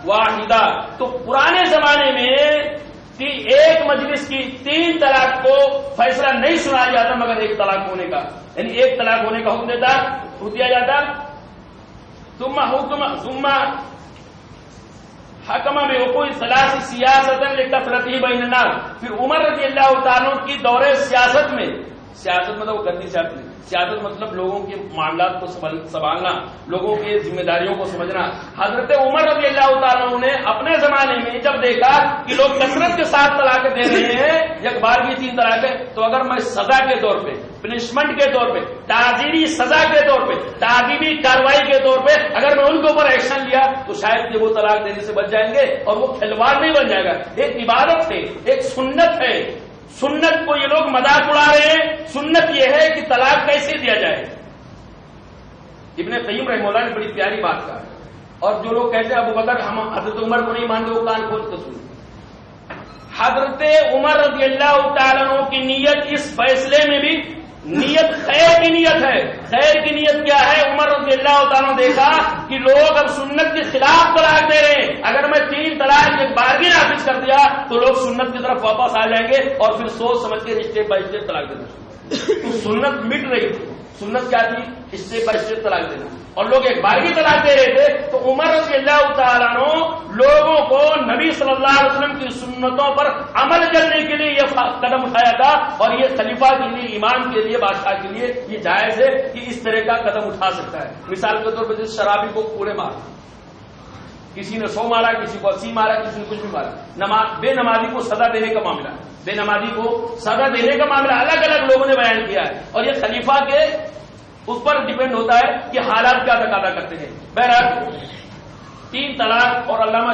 واحدہ، تو پرانے زمانے میں کہ ایک مجلس کی 3 طلاق کو فیصلہ نہیں سنایا جاتا مگر ایک طلاق ہونے کا، یعنی ایک طلاق ہونے کا حکم دیا جاتا. ثم حکم بوقوع ثلاث سیاستاً لکثرته بین الناس، پھر عمر رضی اللہ تعالیٰ کی دور سیاست میں، سیاست مطلب وہ گندی سیاست نہیں، سیاست مطلب لوگوں کے معاملات کو سنبھالنا، لوگوں کی ذمہ داریوں کو سمجھنا. حضرت عمر رضی اللہ تعالیٰ نے اپنے زمانے میں جب دیکھا کہ لوگ کثرت کے ساتھ طلاق دے رہے ہیں، ایک بار بھی 3 طلاق، تو اگر میں سزا کے طور پہ، پنشمنٹ کے طور پہ، تعزیری سزا کے طور پہ، تعزیری کارروائی کے طور پہ اگر میں ان کے اوپر ایکشن لیا تو شاید کہ وہ طلاق دینے سے بچ جائیں گے اور وہ کھلواڑ نہیں بن جائے گا. ایک عبادت ہے، ایک سنت ہے، سنت کو یہ لوگ مذاق اڑا رہے ہیں. سنت یہ ہے کہ طلاق کیسے دیا جائے. ابن قیم رحمہ اللہ نے بڑی پیاری بات کہا، اور جو لوگ کہتے ہیں ابو بکر ہم حضرت عمر کو نہیں مانتے وہ کان کھول کے سنیں. حضرت عمر رضی اللہ تعالیٰ عنہ کی نیت اس فیصلے میں بھی نیت خیر کی نیت ہے. خیر کی نیت کیا ہے؟ عمر رضی اللہ تعالیٰ نے دیکھا کہ لوگ اب سنت کے خلاف طلاق دے رہے ہیں، اگر میں 3 طلاق ایک بار بھی نافذ کر دیا تو لوگ سنت کی طرف واپس آ جائیں گے اور پھر سوچ سمجھ کے اسٹیپ بائی اسٹیپ طلاق دینا. تو سنت مٹ رہی تھی. سنت کیا تھی؟ اسٹیپ بائی اسٹیپ طلاق دینا، اور لوگ ایک بار بھی طلاق دے رہے تھے. تو عمر رضی اللہ تعالیٰ عنہ لوگوں کو نبی صلی اللہ علیہ وسلم کی سنتوں پر عمل کرنے کے لیے یہ قدم اٹھایا تھا، اور یہ خلیفہ کے لیے، امام کے لیے، بادشاہ کے لیے یہ جائز ہے کہ اس طرح کا قدم اٹھا سکتا ہے. مثال کے طور پر جس شرابی کو کوڑے مارا، کسی نے 100 مارا، کسی کو 80 مارا، کسی نے کچھ بھی مارا. بے نمازی کو سزا دینے کا معاملہ، بے نمازی کو سزا دینے کا معاملہ الگ الگ لوگوں نے بیان کیا ہے، اور یہ خلیفہ کے اس پر ڈیپینڈ ہوتا ہے کہ حالات کیا تقاضا کرتے ہیں. بہرحال 3 طلاق، اور علامہ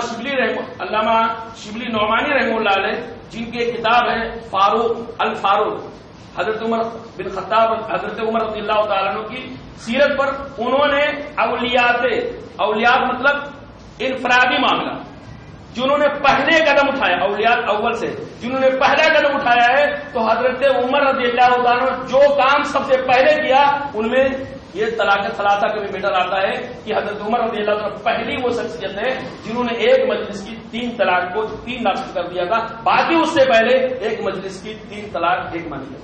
شبلی نعمانی رحمہ اللہ علیہ جن کی کتاب ہے الفاروق، حضرت عمر بن خطاب، حضرت عمر رضی اللہ تعالیٰ عنہ کی سیرت پر، انہوں نے اولیات مطلب انفرادی معاملہ، جنہوں نے پہلے قدم اٹھایا، اولیات اول سے جنہوں نے پہلا قدم اٹھایا ہے، تو حضرت عمر رضی اللہ تعالیٰ عنہ جو کام سب سے پہلے کیا ان میں یہ طلاق ثلاثہ کا بھی میٹر آتا ہے کہ حضرت عمر رضی اللہ عنہ پہلی وہ شخصیت ہے جنہوں نے ایک مجلس کی 3 طلاق کو 3 نافذ کر دیا تھا. باقی اس سے پہلے ایک مجلس کی 3 طلاق ایک مانی گئی.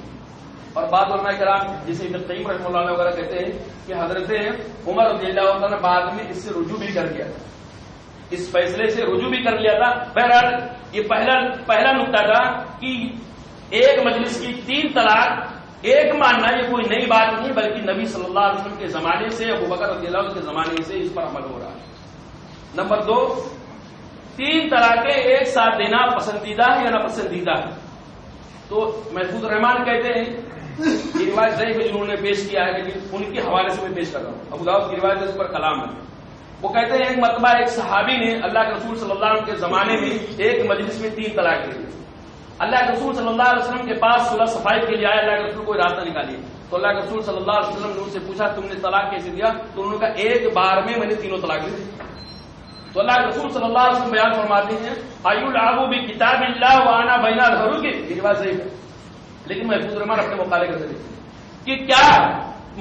اور بعض علماء کرام جسے ابن قیم رحمہ اللہ وغیرہ کہتے ہیں کہ حضرت عمر رضی اللہ عنہ بعد میں اس سے رجوع بھی کر گیا، اس فیصلے سے رجوع بھی کر لیا تھا. بہرحال یہ پہلا نقطہ تھا کہ ایک مجلس کی 3 طلاق ایک ماننا یہ کوئی نئی بات نہیں، بلکہ نبی صلی اللہ علیہ وسلم کے زمانے سے، ابو بکر رضی اللہ عنہ کے زمانے سے اس پر عمل ہو رہا ہے. نمبر 2، 3 طلاقیں ایک ساتھ دینا پسندیدہ ہے یا ناپسندیدہ ہے؟ تو محفوظ الرحمان کہتے ہیں یہ روایت ضعیف ہے جنہوں نے پیش کیا ہے، لیکن ان کے حوالے سے میں پیش کر رہا ہوں. ابو داؤد کی روایت اس پر کلام ہے. وہ کہتے ہیں ایک مرتبہ ایک صحابی نے اللہ کے رسول صلی اللہ علیہ وسلم کے زمانے میں ایک مجلس میں 3 طلاق دی. اللہ کے رسول صلی اللہ علیہ وسلم کے پاس صلح صفائی کے لیے آئے. اللہ کے رسول کوئی راستہ نکالیے، تو اللہ کے رسول صلی اللہ علیہ وسلم نے ان سے پوچھا تم نے طلاق کیسے دیا؟ تو انہوں نے کہا ایک بار میں نے 3 طلاق دی. تو اللہ کے رسول صلی اللہ علیہ وسلم بیان فرماتے ہیں ایلعبو بکتاب اللہ وانا بین اظہرک، یہ بات صحیح ہے، لیکن محفوظ الرحمان اپنے مقالے کا ذکر کہ کیا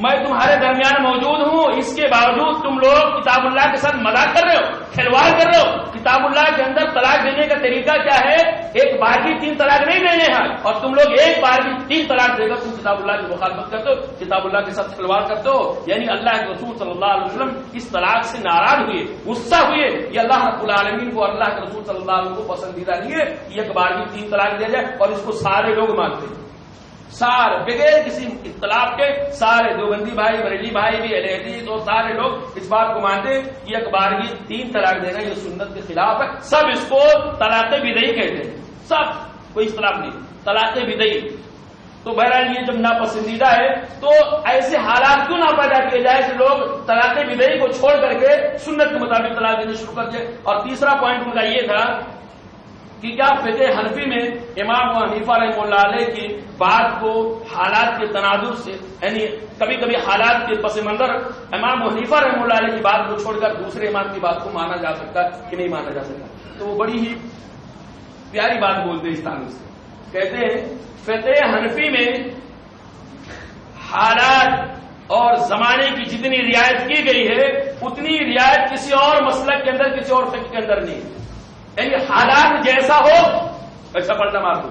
میں تمہارے درمیان موجود ہوں، اس کے باوجود تم لوگ کتاب اللہ کے ساتھ مذاق کر رہے ہو، کھلواڑ کر رہے ہو. کتاب اللہ کے اندر طلاق دینے کا طریقہ کیا ہے؟ ایک بار کی 3 طلاق نہیں دینے ہیں، اور تم لوگ ایک بار کی 3 طلاق دے کر تم کتاب اللہ کی مخالفت کرتے ہو، کتاب اللہ کے ساتھ کھلواڑ کرتے ہو. یعنی اللہ کے رسول صلی اللہ علیہ وسلم اس طلاق سے ناراض ہوئے، غصہ ہوئے. یہ اللہ رب العالمین کو، اللہ کے رسول صلی اللہ علیہ وسلم کو پسندیدہ نہیں ہے کہ ایک بار کی 3 طلاق دیا جائے، اور اس کو سارے لوگ مانتے ہیں، سارے بغیر کسی اختلاف کے، سارے دیوبندی بھائی، بریلی بھائی بھی، اہل حدیث اور سارے لوگ اس بات کو مانتے ہیں کہ ایک بار کی 3 طلاق دینا یہ سنت کے خلاف ہے. سب اس کو طلاق بدعی کہتے ہیں، سب، کوئی اختلاف نہیں، طلاق بدعی. تو بہرحال یہ جب ناپسندیدہ ہے تو ایسے حالات کیوں نہ پیدا کیے جائے کہ لوگ طلاق بدعی کو چھوڑ کر کے سنت کے مطابق طلاق دینے شروع کر دیں. اور تیسرا پوائنٹ ان کا یہ تھا کہ کیا فقہ حنفی میں امام ابو حنیفہ رحمہ اللہ علیہ کی بات کو حالات کے تناظر سے، یعنی کبھی کبھی حالات کے پس منظر امام ابو حنیفہ رحمہ اللہ علیہ کی بات کو چھوڑ کر دوسرے امام کی بات کو مانا جا سکتا کہ نہیں مانا جا سکتا؟ تو وہ بڑی ہی پیاری بات بولتے ہیں اس تعلق سے، کہتے ہیں فقہ حنفی میں حالات اور زمانے کی جتنی رعایت کی گئی ہے اتنی رعایت کسی اور مسلک کے اندر، کسی اور فقہ کے اندر نہیں، یعنی حالات جیسا ہو ویسا پردہ مار دو۔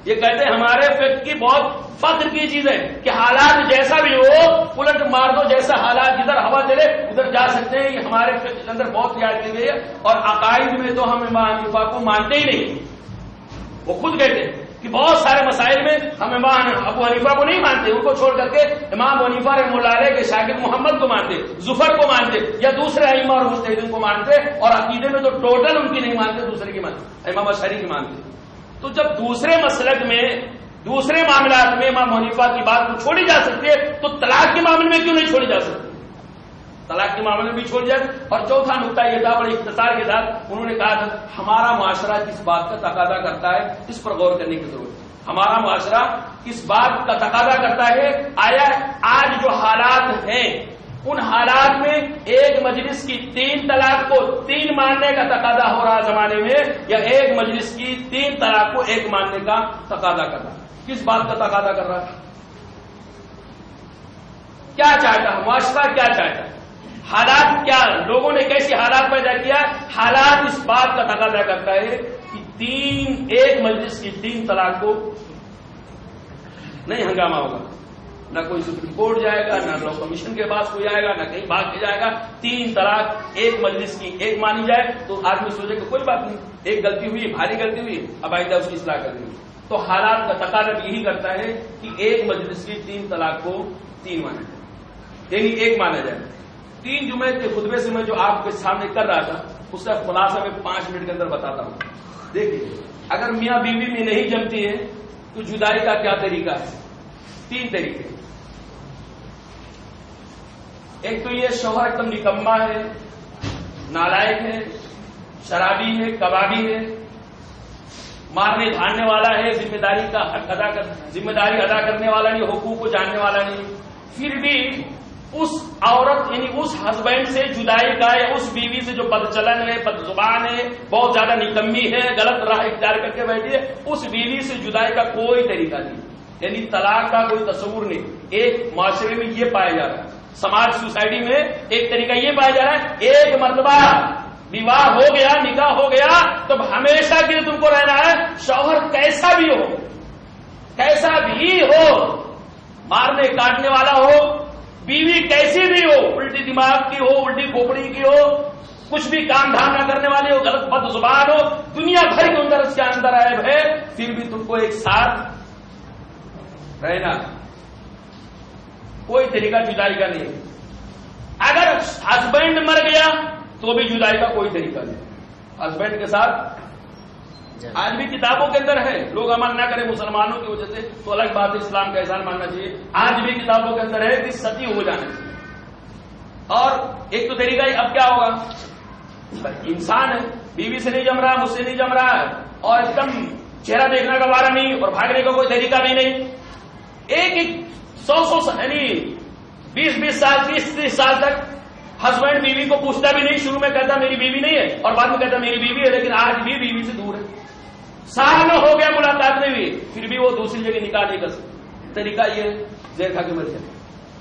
یہ کہتے ہیں ہمارے فقہ کی بہت فخر کی چیز ہے کہ حالات جیسا بھی ہو الٹ مار دو، جیسا حالات جدھر ہوا چلے ادھر جا سکتے ہیں۔ یہ ہمارے فقہ کے اندر بہت رعایت کی گئی ہے، اور عقائد میں تو ہم امام حنیفہ کو مانتے ہی نہیں۔ وہ خود کہتے ہیں کہ بہت سارے مسائل میں ہم امام ابو حنیفہ کو نہیں مانتے، ان کو چھوڑ کر کے امام ابو حنیفہ رحمہ اللہ علیہ کے شاگرد محمد کو مانتے، ظفر کو مانتے، یا دوسرے ائمہ اور مجتہدین کو مانتے، اور عقیدے میں تو ٹوٹل ان کی نہیں مانتے، دوسرے کی مانتے، امام اشعری کی مانتے۔ تو جب دوسرے مسلک میں، دوسرے معاملات میں امام ابو حنیفہ کی بات کو چھوڑی جا سکتی ہے تو طلاق کے معاملے میں کیوں نہیں چھوڑی جا سکتی؟ طلاق کے معاملے میں بھی چھوڑ جائے۔ اور چوتھا نقطہ یہ تھا، بڑے اختصار کے ساتھ انہوں نے کہا تھا ہمارا معاشرہ کس بات کا تقاضا کرتا ہے، اس پر غور کرنے کی ضرورت ہے۔ ہمارا معاشرہ کس بات کا تقاضا کرتا ہے؟ آیا آج جو حالات ہیں ان حالات میں ایک مجلس کی 3 طلاق کو 3 ماننے کا تقاضا ہو رہا زمانے میں، یا ایک مجلس کی 3 طلاق کو 1 ماننے کا تقاضا کر رہا؟ کس بات کا تقاضا کر رہا ہے؟ کیا چاہتا ہے معاشرہ؟ کیا چاہتا ہے؟ حالات کیا، لوگوں نے کیسی حالات پیدا کیا؟ حالات اس بات کا تقاضا کرتا ہے کہ 1 مجلس کی 3 طلاق کو نہیں ہنگامہ ہوگا، نہ کوئی سپریم کورٹ جائے گا، نہ لا کمیشن کے پاس کوئی آئے گا، نہ کہیں بھاگ کے جائے گا۔ 3 طلاق 1 مجلس کی 1 مانی جائے تو آدمی سوچے کہ کوئی بات نہیں، ایک غلطی ہوئی، بھاری غلطی ہوئی، اب آئندہ اس کی اصلاح کر دیں گے۔ تو حالات کا تقاضا یہی کرتا ہے کہ 1 مجلس کی 3 طلاق کو 3 مانا جائے، یعنی 1 مانا جائے۔ 3 جمعے کے خطبے سے میں جو آپ کے سامنے کر رہا تھا اس کا خلاصہ میں 5 منٹ کے اندر بتاتا ہوں۔ دیکھیے، اگر میاں بیوی میں نہیں جمتی ہے تو جدائی کا کیا طریقہ ہے؟ 3 طریقے۔ ایک تو یہ شوہر ایک دم نکما ہے، نالائق ہے، شرابی ہے، کبابی ہے، مارنے دھاڑنے والا ہے، ذمہ داری ادا کرنے والا نہیں، حقوق کو جاننے والا نہیں، پھر بھی اس عورت یعنی اس ہسبینڈ سے جدائی کا، یا اس بیوی سے جو بدچلن ہے، بد زبان ہے، بہت زیادہ نکمی ہے، غلط راہ اختیار کر کے بیٹھی ہے، اس بیوی سے جدائی کا کوئی طریقہ نہیں، یعنی طلاق کا کوئی تصور نہیں۔ ایک معاشرے میں یہ پایا جا رہا ہے، سماج سوسائٹی میں ایک طریقہ یہ پایا جا رہا ہے، ایک مرتبہ وواہ ہو گیا، نکاح ہو گیا تو ہمیشہ کے لیے تم کو رہنا ہے، شوہر کیسا بھی ہو، مارنے کاٹنے والا ہو، بیوی کیسی بھی ہو، الٹی دماغ کی ہو، الٹی کھوپڑی کی ہو، کچھ بھی کام دھام نہ کرنے والے ہو، غلط بد زبان ہو، دنیا بھر کے اندر اس کے اندر عیب ہے، پھر بھی تم کو ایک ساتھ رہنا، کوئی طریقہ جدائی کا نہیں۔ اگر ہسبینڈ مر گیا تو بھی جدائی کا کوئی طریقہ نہیں۔ ہسبینڈ کے ساتھ آج بھی کتابوں کے اندر ہے، لوگ عمل نہ کریں مسلمانوں کی وجہ سے تو الگ بات ہے، اسلام کا احسان ماننا چاہیے، آج بھی کتابوں کے اندر ہے کہ ستی ہو جانا چاہیے۔ اور ایک تو طریقہ اب کیا ہوگا، انسان ہے، بیوی سے نہیں جم رہا، مجھ سے نہیں جم رہا ہے، اور ایک دم چہرہ دیکھنے کا وارہ نہیں اور بھاگنے کا کوئی طریقہ بھی نہیں، ایک 100 یعنی 20 سال 30 سال تک ہسبینڈ بیوی کو پوچھتا بھی نہیں، شروع میں کہتا میری بیوی نہیں ہے اور بعد میں کہتا میری بیوی ہے، لیکن آج بھی بیوی سے دور ہے، سال میں ہو گیا ملاقات نہیں ہوئی، پھر بھی وہ دوسری جگہ نکاح نہیں کر سکتا۔ طریقہ یہ زہر کھا کے مر جائے،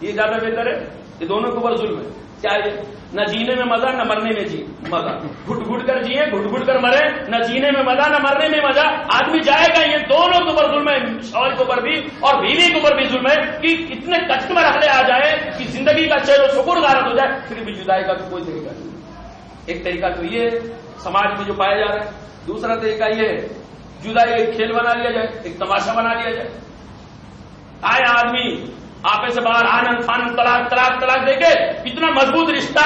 یہ زیادہ بہتر ہے، یہ دونوں کے اوپر ظلم ہے۔ کیا یہ نہ جینے میں مزہ، نہ مرنے میں مزہ، گھٹ گھٹ کر جیے، گھٹ گھٹ کر مرے، نہ جینے میں مزہ نہ مرنے میں مزہ، آدمی جائے گا، یہ دونوں کے اوپر ظلم ہے، شوہر کے اوپر بھی اور بیوی کے اوپر بھی ظلم ہے کہ اتنے کشٹ میں مرحلے آ جائے کہ زندگی کا چہرہ شکر غارت ہو جائے، پھر بھی جدائی کا تو کوئی طریقہ نہیں۔ ایک طریقہ تو یہ سماج میں جو پایا جا رہا ہے، دوسرا طریقہ یہ ہے جدائی ایک کھیل بنا لیا جائے، ایک تماشا بنا لیا جائے، آئے آدمی آپے سے باہر آنند فانند طلاق طلاق طلاق دے کے اتنا مضبوط رشتہ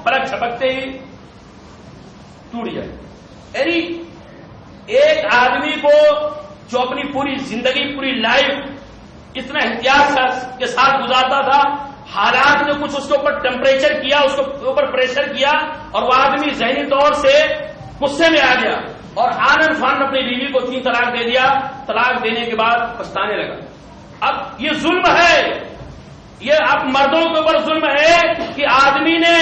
پلک چھپکتے ہی ٹوٹ جائے۔ یعنی ایک آدمی کو جو اپنی پوری زندگی پوری لائف اتنا احتیاط کے ساتھ گزارتا تھا، حالات نے کچھ اس کے اوپر ٹیمپریچر کیا، اس کے اوپر پریشر کیا، اور وہ آدمی ذہنی طور سے غصے میں آ گیا اور آنن فان اپنی بیوی کو 3 طلاق دے دیا. طلاق دینے کے بعد پچھتانے لگا. اب یہ ظلم ہے, یہ اب مردوں کے اوپر ظلم ہے کہ آدمی نے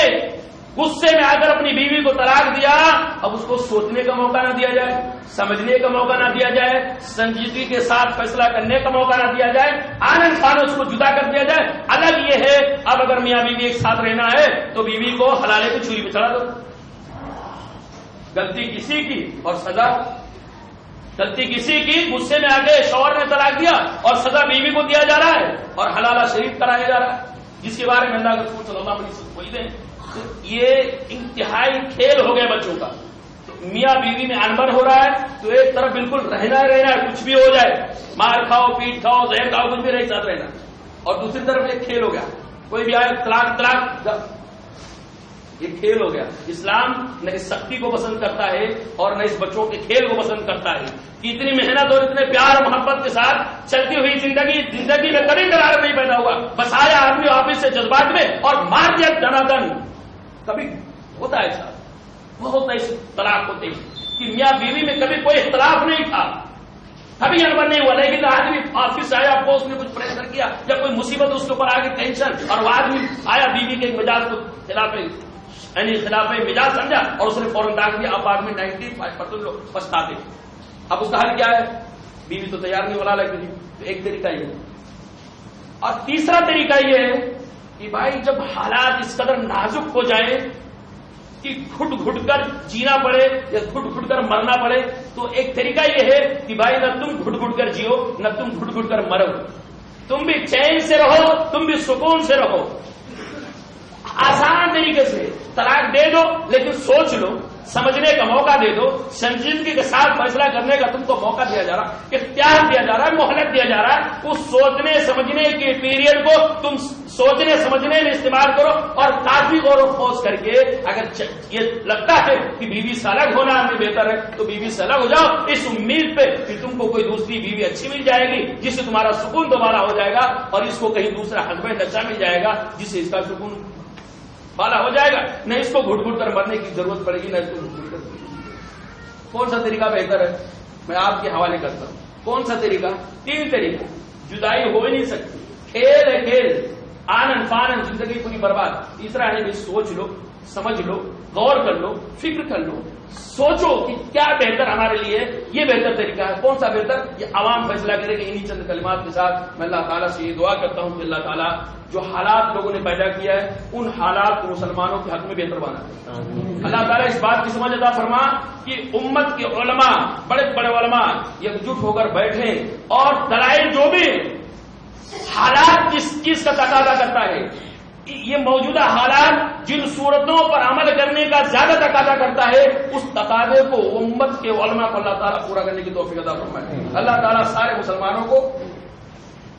غصے میں آ کر اپنی بیوی کو طلاق دیا. اب اس کو سوچنے کا موقع نہ دیا جائے, سمجھنے کا موقع نہ دیا جائے, سنجیدگی کے ساتھ فیصلہ کرنے کا موقع نہ دیا جائے, آنن فان اس کو جدا کر دیا جائے. الگ یہ ہے اب اگر میاں بیوی ایک ساتھ رہنا ہے تو بیوی کو حلالے کی چھری پہ چڑھا دو. غلطی کسی کی اور سزا, غلطی کسی کی, غصے میں آگے شوہر نے طلاق دیا اور سزا بیوی کو دیا جا رہا ہے اور حلالہ شریف کرایا جا رہا ہے, جس کے بارے میں اللہ کے رسول صلی اللہ علیہ وسلم بولتے ہیں. یہ انتہائی کھیل ہو گئے بچوں کا. میاں بیوی میں انبن ہو رہا ہے تو ایک طرف بالکل رہنا ہے, کچھ بھی ہو جائے, مار کھاؤ پیٹ کھاؤ زہر کھاؤ, کچھ بھی رہے ساتھ رہنا, اور دوسری طرف ایک کھیل ہو گیا, کوئی بھی آئے طلاق طلاق, یہ کھیل ہو گیا. اسلام نہ اس سختی کو پسند کرتا ہے اور نہ اس بچوں کے کھیل کو پسند کرتا ہے کہ اتنی محنت اور اتنے پیار اور محبت کے ساتھ چلتی ہوئی زندگی میں کبھی قرار نہیں پیدا ہوا, بس آیا آدمی واپس سے جذبات میں اور مار دیا دنا دن. کبھی ہوتا ہے ایسا, بہت ایسے طلاق ہوتے ہیں کہ میاں بیوی میں کبھی کوئی اختلاف نہیں تھا, کبھی انبن نہیں ہوا, لیکن آدمی آفس آیا, باس نے کچھ پریشر کیا یا کوئی مصیبت اس کے اوپر آ گئی, ٹینشن, اور وہ آدمی آیا بیوی کے مزاج کو خلاف مزاج سمجھا اور اس نے فوراً ڈال دیا. اب آدمی 95% لوگ پچھتاتے. اب اس کا حل کیا ہے؟ بیوی تو تیار نہیں ہونا لگتی. تو ایک طریقہ یہ ہے, اور تیسرا طریقہ یہ ہے کہ بھائی جب حالات اس قدر نازک ہو جائیں کہ گھٹ گھٹ کر جینا پڑے یا گھٹ گھٹ کر مرنا پڑے, تو ایک طریقہ یہ ہے کہ بھائی نہ تم گھٹ گھٹ کر جیو نہ تم گھٹ گھٹ کر مرو, تم بھی چین سے رہو, تم بھی سکون سے رہو. آسان طریقے سے طلاق دے دو, لیکن سوچ لو, سمجھنے کا موقع دے دو, سنجیدگی کے ساتھ فیصلہ کرنے کا تم کو موقع دیا جا رہا, اختیار دیا جا رہا ہے, مہلت دیا جا رہا ہے. اس سوچنے سمجھنے کے پیریڈ کو تم سوچنے سمجھنے میں استعمال کرو اور کافی غور و خوض کر کے اگر یہ لگتا ہے کہ بیوی سے الگ ہونا ہمیں بہتر ہے تو بیوی سے الگ ہو جاؤ, اس امید پہ کہ تم کو کوئی دوسری بیوی اچھی مل جائے گی جس سے تمہارا سکون دوبارہ ہو جائے گا, اور اس کو کہیں دوسرا ہسبینڈ اچھا مل جائے گا جس سے اس کا سکون بالا ہو جائے گا. نہ اس کو گھٹ گھٹ کر مرنے کی ضرورت پڑے گی, نہ اس کو گھٹ گھٹ کر. کون سا طریقہ بہتر ہے؟ میں آپ کے حوالے کرتا ہوں. کون سا طریقہ؟ 3 طریقہ. جدائی ہو ہی نہیں سکتی, کھیل ہے کھیل, آنن فانن زندگی پوری برباد. تیسرا ہے کہ سوچ لو, سمجھ لو, غور کر لو, فکر کر لو, سوچو کہ کیا بہتر ہمارے لیے, یہ بہتر طریقہ ہے. کون سا بہتر؟ یہ عوام فیصلہ کرے گا. انہی چند کلمات کے ساتھ میں اللہ تعالیٰ سے یہ دعا کرتا ہوں کہ اللہ تعالیٰ جو حالات لوگوں نے پیدا کیا ہے ان حالات کو مسلمانوں کے حق میں بہتر بنا دے. اللہ تعالیٰ اس بات کی سمجھ عطا فرما کہ امت کے علماء, بڑے بڑے علماء یکجٹ ہو کر بیٹھے اور دلائل جو بھی حالات جس چیز کا تقاضا کرتا ہے, یہ موجودہ حالات جن صورتوں پر عمل کرنے کا زیادہ تقاضا کرتا ہے, اس تقاضے کو امت کے علماء کو اللہ تعالیٰ پورا کرنے کی توفیق عطا فرمائے. اللہ تعالیٰ سارے مسلمانوں کو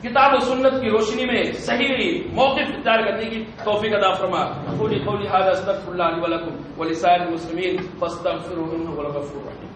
کتاب و سنت کی روشنی میں صحیح موقف اختیار کرنے کی توفیق عطا فرما. قولی هذا استغفر الله لي ولكم ولسائر المسلمين فاستغفروه انه هو الغفور الرحيم.